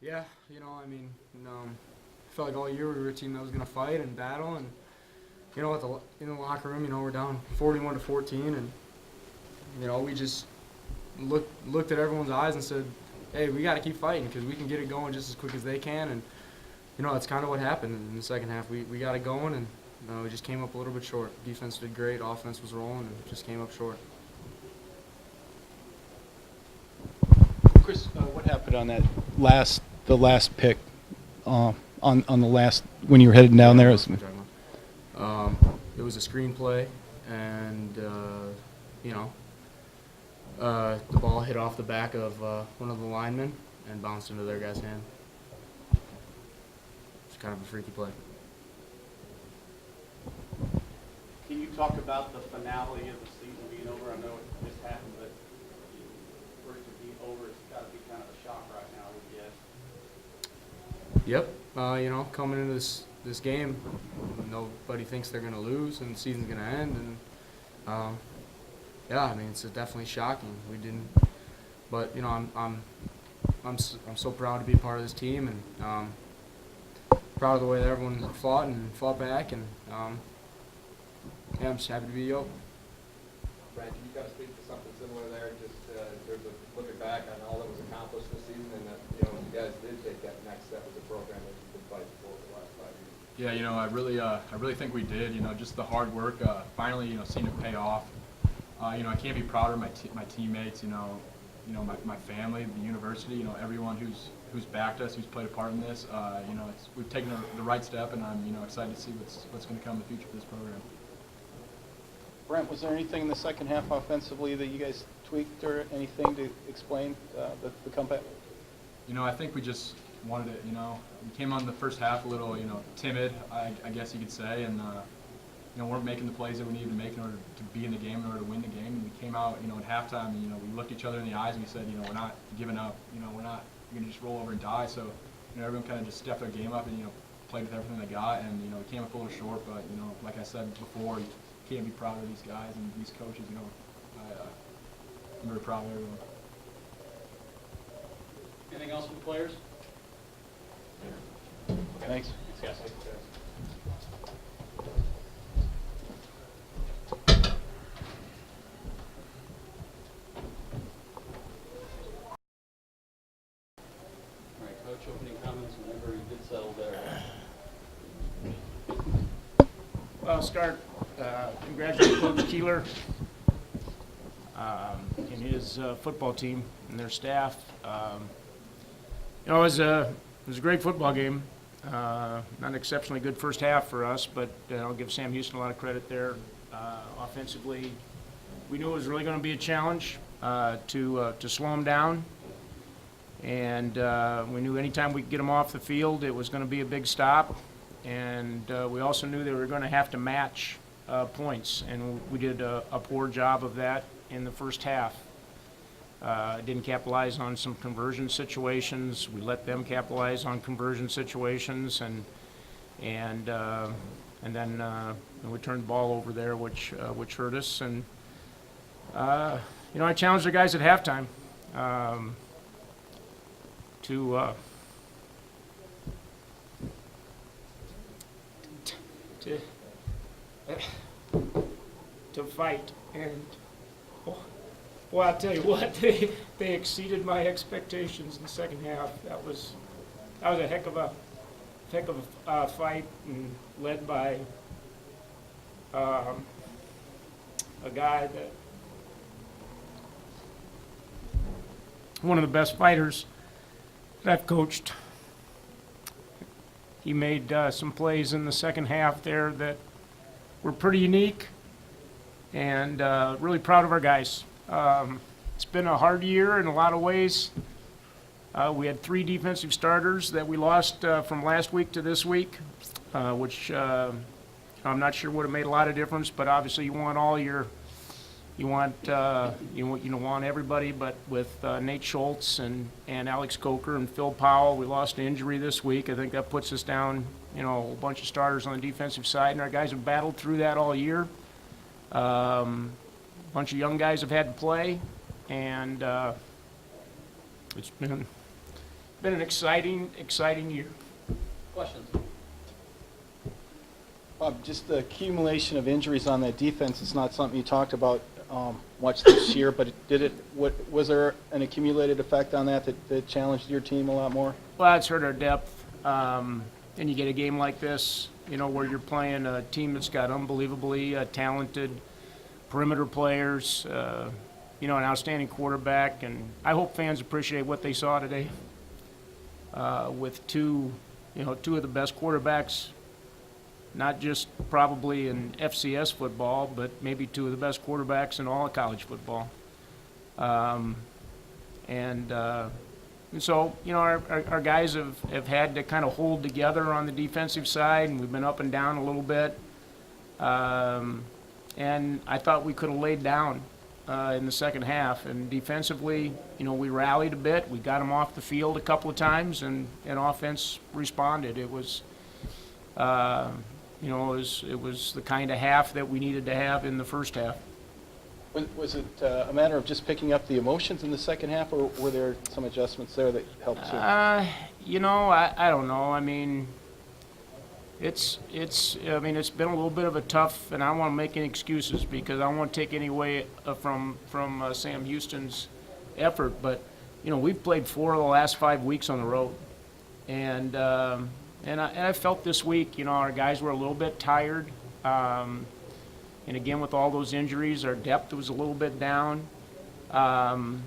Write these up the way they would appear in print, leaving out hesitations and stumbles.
Yeah, I mean, I felt like all year we were a team that was going to fight and battle, and in the locker room, we're down 41 to 14, and we just looked at everyone's eyes and said, "Hey, we got to keep fighting because we can get it going just as quick as they can." And that's kind of what happened in the second half. We got it going, and we just came up a little bit short. Defense did great, offense was rolling, and just came up short. Chris, what happened on the last pick, on the last when you were headed down there? It was a screenplay, and the ball hit off the back of one of the linemen and bounced into their guy's hand. It's kind of a freaky play. Can you talk about the finality of the season being over? I know it just happened, but for it to be over, it's got to be kind of a shock right now, I would guess. Yep. Coming into this game, nobody thinks they're going to lose and the season's going to end. And yeah, I mean, it's definitely shocking. We didn't, but I'm so proud to be a part of this team, and proud of the way that everyone fought back, and yeah, I'm just happy to be Yoke. Brad, can you kind of speak to something similar there, just in terms of looking back on all that was accomplished this season, and that you guys did take that next step as a program that you've been fighting for the last 5 years? Yeah, I really think we did. Just the hard work finally, seemed to pay off. I can't be prouder of my teammates. My family, the university. Everyone who's backed us, who's played a part in this. We've taken the right step, and I'm excited to see what's going to come in the future for this program. Brent, was there anything in the second half offensively that you guys tweaked or anything to explain the comeback? I think we just wanted it. We came on the first half a little, timid, I guess you could say, and weren't making the plays that we needed to make in order to be in the game, in order to win the game. And we came out, at halftime, and we looked each other in the eyes and we said, we're not giving up. We're not going to just roll over and die. So, everyone kind of just stepped their game up and played with everything they got. And we came up a little short, but like I said before, you can't be proud of these guys and these coaches. I'm very proud of everyone. Anything else from the players? Thanks. Yes. All right, Coach, opening comments whenever you did settle there. Well, I'll start. Congratulate Coach Keeler and his football team and their staff. It was a great football game. Not an exceptionally good first half for us, but I'll give Sam Houston a lot of credit there. Offensively, we knew it was really going to be a challenge to slow them down. And we knew anytime we could get them off the field, it was going to be a big stop. And we also knew they were going to have to match points, and we did a poor job of that in the first half. Didn't capitalize on some conversion situations. We let them capitalize on conversion situations, and then we turned the ball over there, which hurt us. And I challenged the guys at halftime to fight, and well, I'll tell you what, they exceeded my expectations in the second half. That was a heck of a fight, and led by a guy that one of the best fighters that I've coached. He made some plays in the second half there that were pretty unique, and really proud of our guys. It's been a hard year in a lot of ways. We had 3 defensive starters that we lost from last week to this week, which I'm not sure would have made a lot of difference, but obviously you want everybody, but with Nate Schultz and Alex Coker and Phil Powell, we lost to injury this week. I think that puts us down, a bunch of starters on the defensive side, and our guys have battled through that all year. A bunch of young guys have had to play, and it's been an exciting year. Questions? Bob, just the accumulation of injuries on that defense is not something you talked about much this year, but was there an accumulated effect on that challenged your team a lot more? Well, it's hurt our depth. And you get a game like this, where you're playing a team that's got unbelievably talented perimeter players, an outstanding quarterback, and I hope fans appreciate what they saw today with two of the best quarterbacks, not just probably in FCS football, but maybe two of the best quarterbacks in all of college football. And so, our guys have had to kind of hold together on the defensive side, and we've been up and down a little bit. And I thought we could have laid down in the second half. And defensively, we rallied a bit. We got them off the field a couple of times, and offense responded. It was, it was the kind of half that we needed to have in the first half. Was it a matter of just picking up the emotions in the second half, or were there some adjustments there that helped you? I don't know. I mean, it's been a little bit of a tough, and I don't want to make any excuses because I don't want to take any away from Sam Houston's effort, but we've played 4 of the last 5 weeks on the road, and I felt this week, our guys were a little bit tired. And again, with all those injuries, our depth was a little bit down. And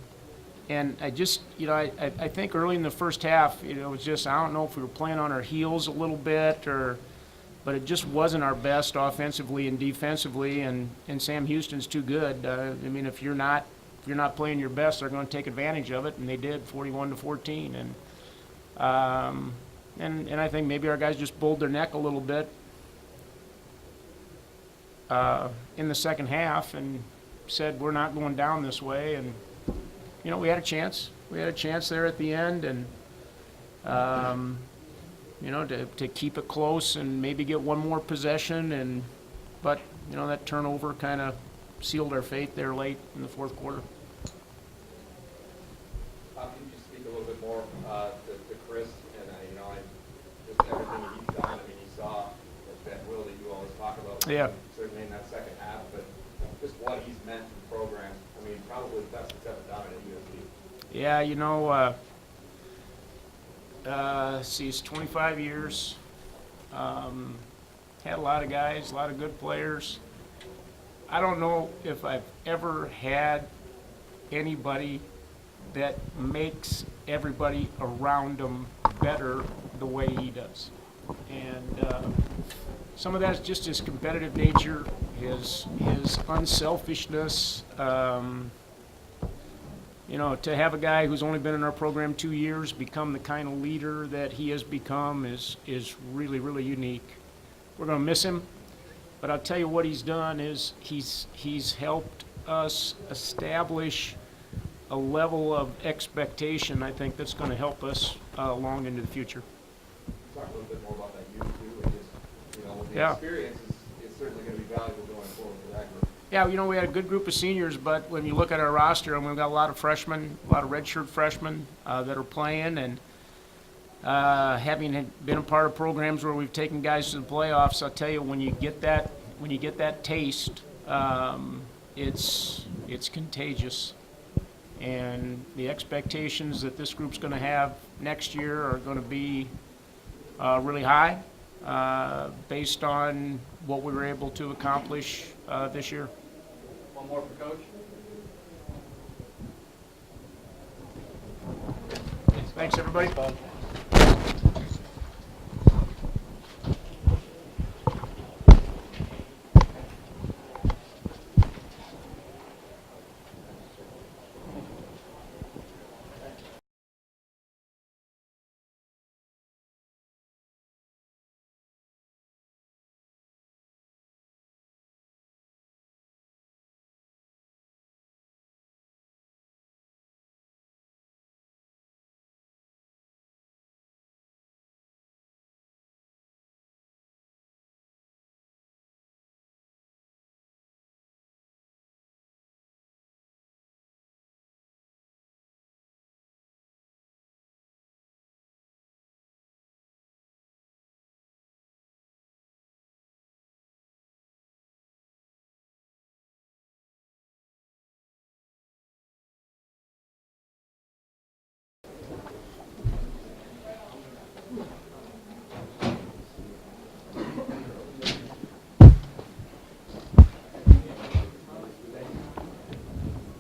I just, I think early in the first half, it was just, I don't know if we were playing on our heels a little bit, but it just wasn't our best offensively and defensively. And Sam Houston's too good. I mean, if you're not playing your best, they're going to take advantage of it, and they did, 41-14. And I think maybe our guys just bulled their neck a little bit in the second half and said, we're not going down this way. And, we had a chance. We had a chance there at the end, and, to keep it close and maybe get one more possession. But that turnover kind of sealed our fate there late in the fourth quarter. Can you just speak a little bit more to Chris and, just everything that he's done? I mean, you saw that will that you always talk about. Yeah. Certainly in that second half, but just what he's meant to the program. I mean, probably the best that's ever done it at USD. Yeah, it's 25 years. Had a lot of guys, a lot of good players. I don't know if I've ever had anybody that makes everybody around him better the way he does. And some of that is just his competitive nature, his unselfishness. To have a guy who's only been in our program 2 years become the kind of leader that he has become is really, really unique. We're going to miss him, but I'll tell you what he's done is he's helped us establish a level of expectation, I think, that's going to help us long into the future. Talk a little bit more about that youth too, and just, with the experience, it's certainly going to be valuable going forward for that group. Yeah, we had a good group of seniors, but when you look at our roster, we've got a lot of freshmen, a lot of redshirt freshmen that are playing, and having been a part of programs where we've taken guys to the playoffs, I'll tell you, when you get that taste, it's contagious. And the expectations that this group's going to have next year are going to be really high based on what we were able to accomplish this year. One more for Coach. Thanks, everybody.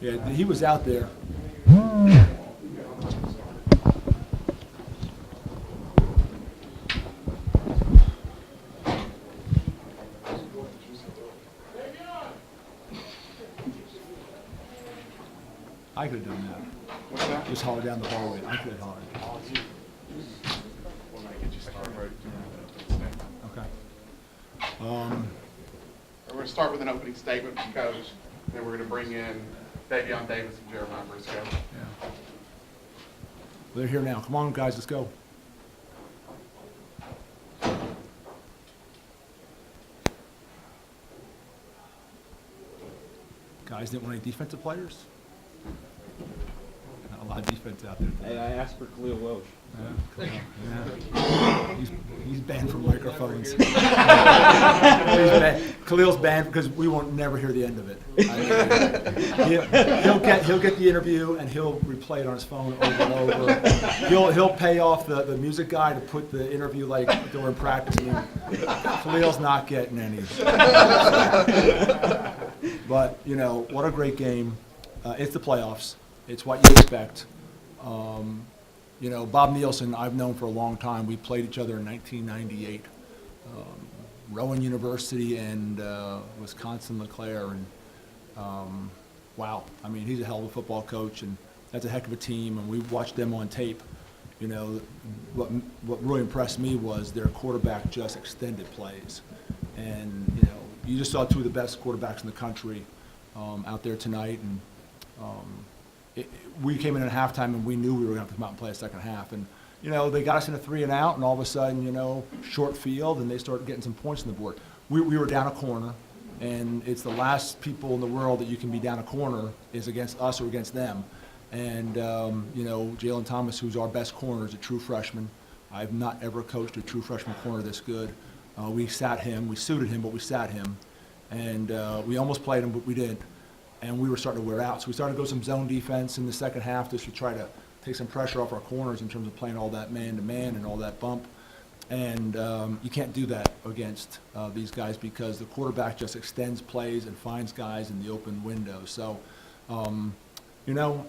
Yeah, he was out there. I could have done that. What's that? Just hollered down the hallway. I could have hollered. When I get you started. Okay. We're going to start with an opening statement from Coach, then we're going to bring in Davion Davis and Jeremiah Briscoe. Yeah. They're here now. Come on, guys, let's go. Guys didn't want any defensive players? Not a lot of defense out there today. Hey, I asked for Khalil Welsh. Yeah. He's banned from microphones. He's banned. Khalil's banned because we won't never hear the end of it. He'll get the interview and he'll replay it on his phone over and over. He'll pay off the music guy to put the interview like during practice. I mean, Khalil's not getting any. But you know what a great game. It's the playoffs. It's what you expect. You know, Bob Nielsen, I've known for a long time. We played each other in 1998. Rowan University and Wisconsin-La Claire. And wow, I mean, he's a hell of a football coach, and that's a heck of a team. And we watched them on tape. You know, what really impressed me was their quarterback just extended plays. And, you know, you just saw two of the best quarterbacks in the country out there tonight. And we came in at halftime and we knew we were going to have to come out and play a second half. And, you know, they got us in a 3 and out, and all of a sudden, you know, short field, and they started getting some points on the board. We were down a corner, and it's the last people in the world that you can be down a corner is against us or against them. And, you know, Jalen Thomas, who's our best corner, is a true freshman. I've not ever coached a true freshman corner this good. We sat him. We suited him, but we sat him. And we almost played him, but we didn't. And we were starting to wear out. So we started to go some zone defense in the second half just to try to take some pressure off our corners in terms of playing all that man-to-man and all that bump. And you can't do that against these guys because the quarterback just extends plays and finds guys in the open window. So, you know,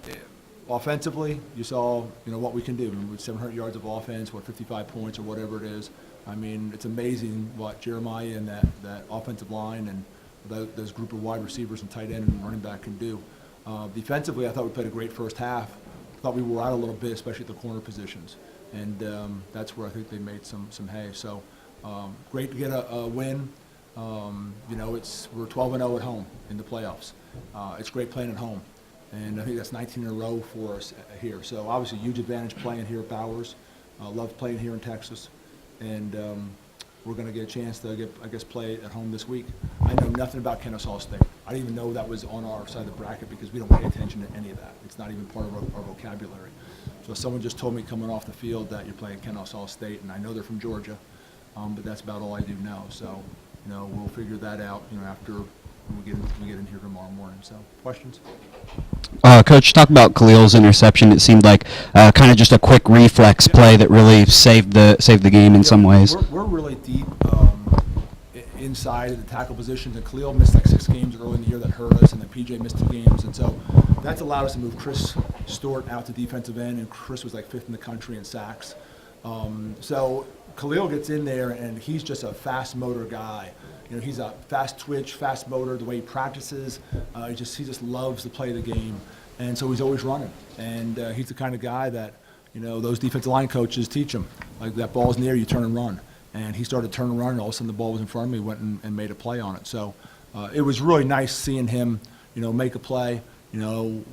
offensively, you saw, you know, what we can do. I mean, with 700 yards of offense, 55 points or whatever it is. I mean, it's amazing what Jeremiah and that offensive line and those group of wide receivers and tight end and running back can do. Defensively, I thought we played a great first half. I thought we were out a little bit, especially at the corner positions. And that's where I think they made some hay. So great to get a win. You know, we're 12-0 at home in the playoffs. It's great playing at home. And I think that's 19 in a row for us here. So obviously huge advantage playing here at Bowers. Love playing here in Texas. And we're going to get a chance to, play at home this week. I know nothing about Kennesaw State. I didn't even know that was on our side of the bracket because we don't pay attention to any of that. It's not even part of our vocabulary. So someone just told me coming off the field that you're playing Kennesaw State, and I know they're from Georgia, but that's about all I do know. So, you know, we'll figure that out, you know, after we get in here tomorrow morning. So, questions? Coach, talk about Khalil's interception. It seemed like kind of just a quick reflex play that really saved the game in some ways. We're really deep inside of the tackle positions, and Khalil missed like 6 games early in the year that hurt us, and then PJ missed 2 games, and so that's allowed us to move Chris Stewart out to defensive end, and Chris was like 5th in the country in sacks. So Khalil gets in there, and he's just a fast motor guy. You know, he's a fast twitch, fast motor. The way he practices, he just loves to play the game, and so he's always running. And he's the kind of guy that, you know, those defensive line coaches teach him. Like, that ball's in the air, you turn and run. And he started to turn and run, and all of a sudden the ball was in front of me, went and made a play on it. So it was really nice seeing him, you know, make a play. You know,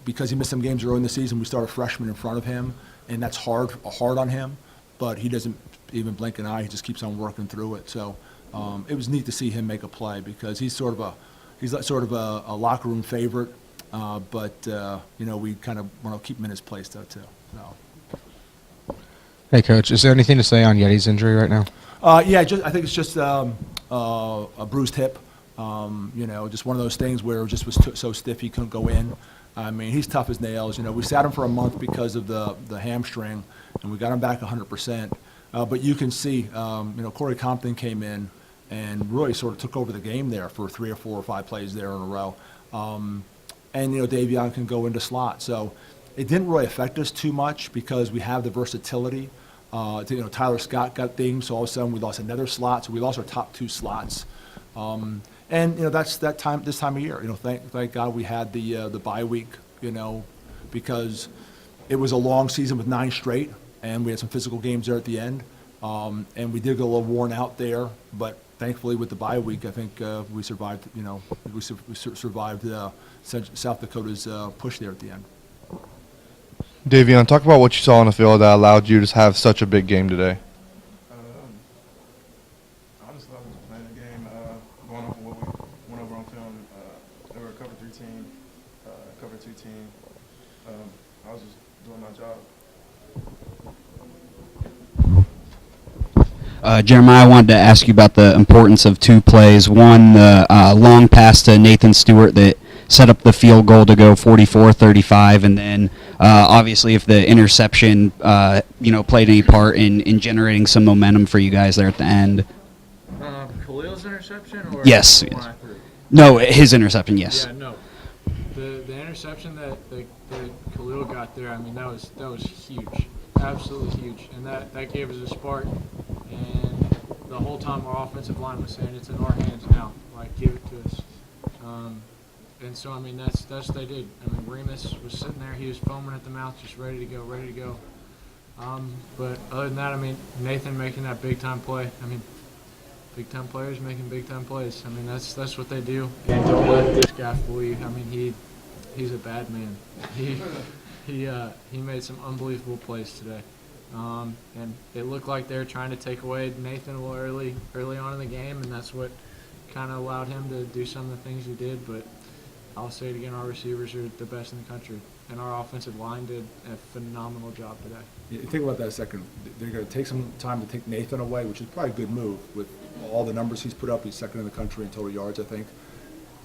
because he missed some games early in the season, we started a freshman in front of him, and that's hard on him. But he doesn't even blink an eye; he just keeps on working through it. So it was neat to see him make a play because he's sort of a locker room favorite. But you know, we kind of want to keep him in his place though too. So. Hey, Coach, is there anything to say on Yeti's injury right now? Yeah, I think it's just a bruised hip. You know, just one of those things where it just was so stiff he couldn't go in. I mean, he's tough as nails. You know, we sat him for a month because of the hamstring, and we got him back 100%. But you can see, you know, Corey Compton came in and really sort of took over the game there for 3 or 4 or 5 plays there in a row. and, Davion can go into slot. So it didn't really affect us too much because we have the versatility. Tyler Scott got dinged, so all of a sudden we lost another slot, so we lost our top 2 slots. That's this time of year. Thank God we had the bye week, because it was a long season with 9 straight, and we had some physical games there at the end. And we did get a little worn out there, but thankfully with the bye week, I think we survived. We survived South Dakota's push there at the end. Davion, talk about what you saw on the field that allowed you to have such a big game today. Honestly, I was playing the game, going off of what we went over on film. They were a cover 3 team, cover 2 team. I was just doing my job. Jeremiah, I wanted to ask you about the importance of 2 plays. One, the long pass to Nathan Stewart that set up the field goal to go 44-35, and then obviously if the interception, played any part in generating some momentum for you guys there at the end. Khalil's interception? Or Yes. the one I threw? No, his interception, yes. Yeah, no. The interception that Khalil got there, I mean, that was huge, absolutely huge, and that gave us a spark. And the whole time our offensive line was saying, it's in our hands now, like, give it to us. And so, I mean, that's what they did. I mean, Remus was sitting there, he was foaming at the mouth, just ready to go. But other than that, I mean, Nathan making that big-time play. I mean, big-time players making big-time plays. I mean, that's what they do. And don't let this guy fool you. I mean, he's a bad man. He made some unbelievable plays today. And it looked like they were trying to take away Nathan a little early on in the game, and that's what kind of allowed him to do some of the things he did. But I'll say it again, our receivers are the best in the country, and our offensive line did a phenomenal job today. Yeah, think about that a second. They're going to take some time to take Nathan away, which is probably a good move with all the numbers he's put up. He's second in the country in total yards, I think.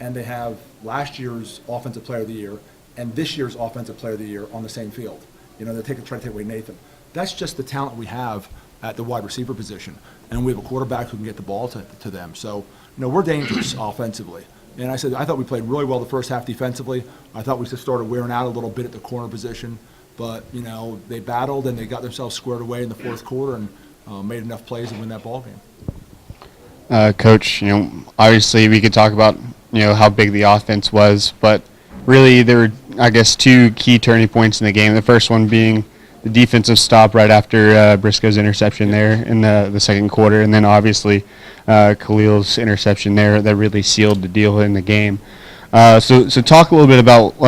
And they have last year's Offensive Player of the Year and this year's Offensive Player of the Year on the same field. They're trying to take away Nathan. That's just the talent we have at the wide receiver position. And we have a quarterback who can get the ball to them. So, we're dangerous offensively. And I thought we played really well the first half defensively. I thought we just started wearing out a little bit at the corner position. But, they battled and they got themselves squared away in the fourth quarter and made enough plays to win that ball game. Coach, obviously we could talk about, how big the offense was, but really there were, I guess, 2 key turning points in the game. The first one being the defensive stop right after Briscoe's interception there in the second quarter, and then obviously Khalil's interception there that really sealed the deal in the game. So talk a little bit about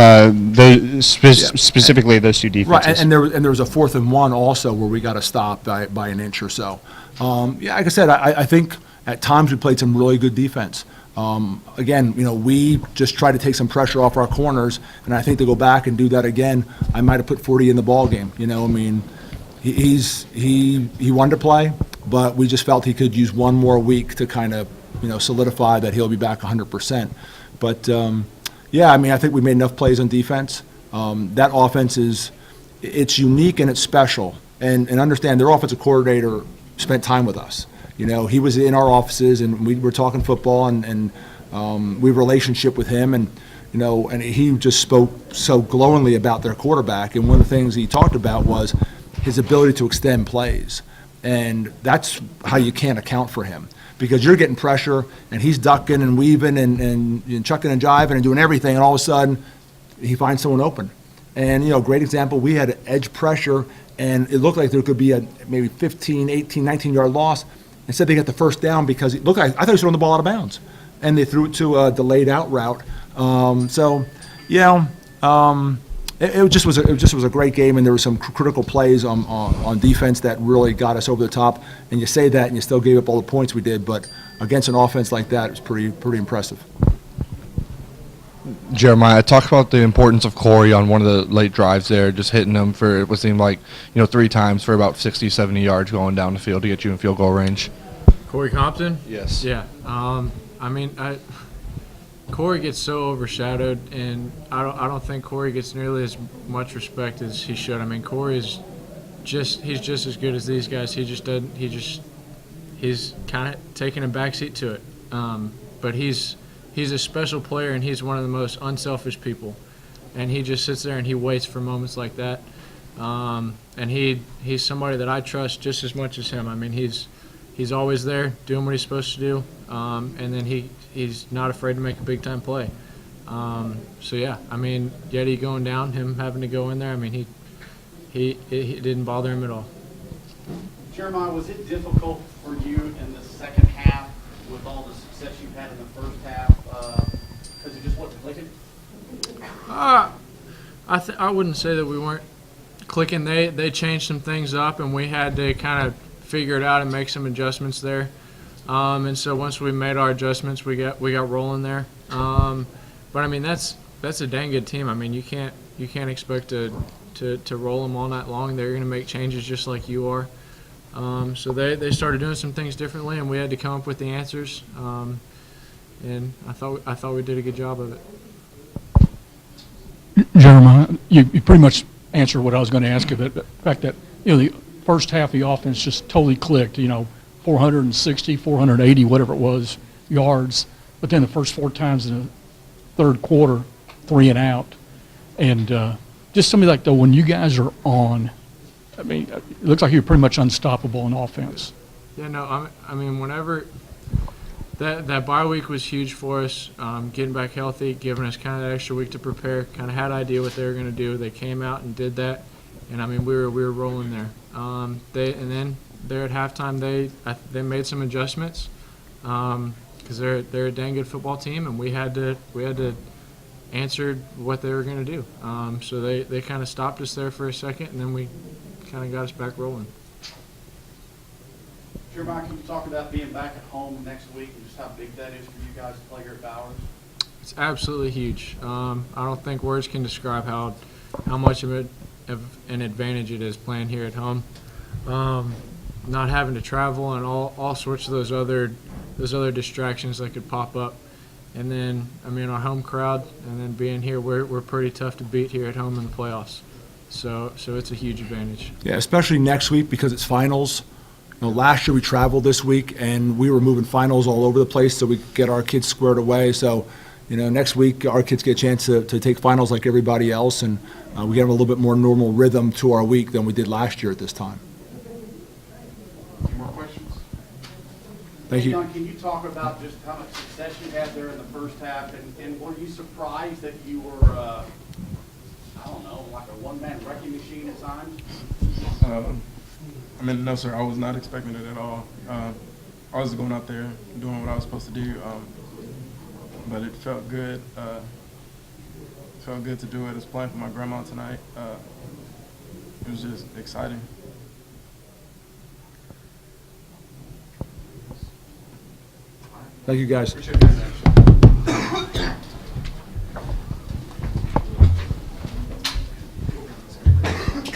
those specifically those 2 defenses. Right, and there was a 4th and 1 also where we got a stop by an inch or so. Like I said, I think at times we played some really good defense. Again, we just tried to take some pressure off our corners, and I think to go back and do that again, I might have put 40 in the ball game. I mean, he wanted to play, but we just felt he could use one more week to kind of, solidify that he'll be back 100%. But I mean, I think we made enough plays on defense. That offense it's unique and it's special. And understand their offensive coordinator spent time with us. He was in our offices, and we were talking football, and we have a relationship with him, and and he just spoke so glowingly about their quarterback. And one of the things he talked about was his ability to extend plays, and that's how you can't account for him, because you're getting pressure, and he's ducking and weaving and chucking and jiving and doing everything, and all of a sudden he finds someone open. And great example, we had edge pressure, and it looked like there could be a maybe 15, 18, 19-yard loss. Instead, they got the first down because I thought he was throwing the ball out of bounds, and they threw it to a delayed out route. It just was a great game, and there were some critical plays on defense that really got us over the top. And you say that, and you still gave up all the points we did, but against an offense like that, it was pretty impressive. Jeremiah, talk about the importance of Corey on one of the late drives there, just hitting him for what seemed like 3 times for about 60, 70 yards going down the field to get you in field goal range. Corey Compton? Yes. Yeah. I mean, Corey gets so overshadowed, and I don't think Corey gets nearly as much respect as he should. I mean, Corey is he's just as good as these guys. He's kind of taking a backseat to it. But he's a special player, and he's one of the most unselfish people. and he just sits there and he waits for moments like that. And he's somebody that I trust just as much as him. I mean, he's always there doing what he's supposed to do, and then he's not afraid to make a big time play. So yeah, I mean, Yeti going down, him having to go in there. I mean, it didn't bother him at all. Jeremiah, was it difficult for you in the second half with all the success you had in the first half because it just wasn't clicking? I wouldn't say that we weren't clicking. They changed some things up, and we had to kind of figure it out and make some adjustments there. And so once we made our adjustments, we got rolling there. But I mean, that's a dang good team. I mean, you can't expect to roll them all night long. They're going to make changes just like you are. So they started doing some things differently, and we had to come up with the answers. And I thought we did a good job of it. Jeremiah, you pretty much answered what I was going to ask you, but the fact that, the first half of the offense just totally clicked, 460, 480, whatever it was, yards. But then the first 4 times in the third quarter, 3 and out. And just something like, though, when you guys are on, I mean, it looks like you're pretty much unstoppable in offense. Yeah, no, I mean, whenever that bye week was huge for us, getting back healthy, giving us kind of that extra week to prepare, kind of had an idea what they were going to do. They came out and did that, and I mean, we were rolling there. And then there at halftime, they made some adjustments because they're a dang good football team, and we had to answer what they were going to do. So they kind of stopped us there for a second, and then we kind of got us back rolling. Jeremiah, can you talk about being back at home next week and just how big that is for you guys to play here at Bowers? It's absolutely huge. I don't think words can describe how much of an advantage it is playing here at home. Not having to travel and all sorts of those other distractions that could pop up. And then, I mean, our home crowd, and then being here, we're pretty tough to beat here at home in the playoffs. So it's a huge advantage. Yeah, especially next week because it's finals. Last year we traveled this week, and we were moving finals all over the place so we could get our kids squared away. So, next week our kids get a chance to take finals like everybody else, and we get a little bit more normal rhythm to our week than we did last year at this time. Any more questions? Thank you. Don, can you talk about just how much success you had there in the first half, and were you surprised that you were, I don't know, like a one-man wrecking machine at times? No, sir, I was not expecting it at all. I was going out there doing what I was supposed to do, but it felt good. Felt good to do it. I was playing for my grandma tonight. It was just exciting. Thank you, guys. Appreciate it.